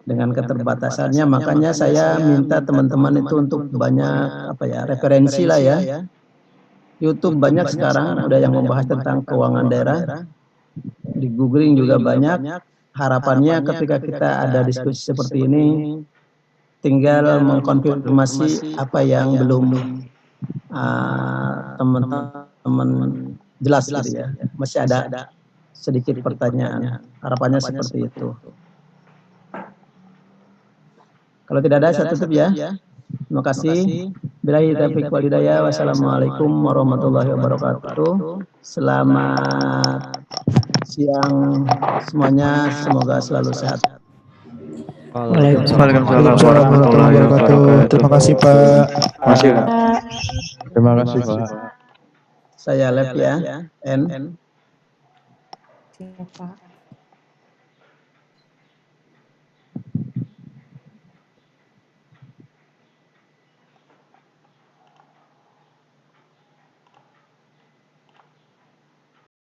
Dengan keterbatasannya, makanya saya minta teman-teman itu untuk banyak referensi lah ya. YouTube banyak sekarang udah yang membahas tentang keuangan daerah. Di googling juga banyak. Harapannya ketika kita ada diskusi seperti ini, tinggal mengkonfirmasi apa yang belum teman-teman jelas gitu ya. Masih ada sedikit pertanyaan. Harapannya seperti itu. Kalau tidak ada, saya tutup ya. Terima kasih. Billahi taufiq wal hidayah. Wassalamualaikum warahmatullahi wabarakatuh. Selamat siang semuanya. Semoga selalu sehat. Waalaikumsalam warahmatullahi wabarakatuh. Terima kasih Pak. Masih ya. Terima kasih Pak. Saya Lep ya. N. Siap, Pak.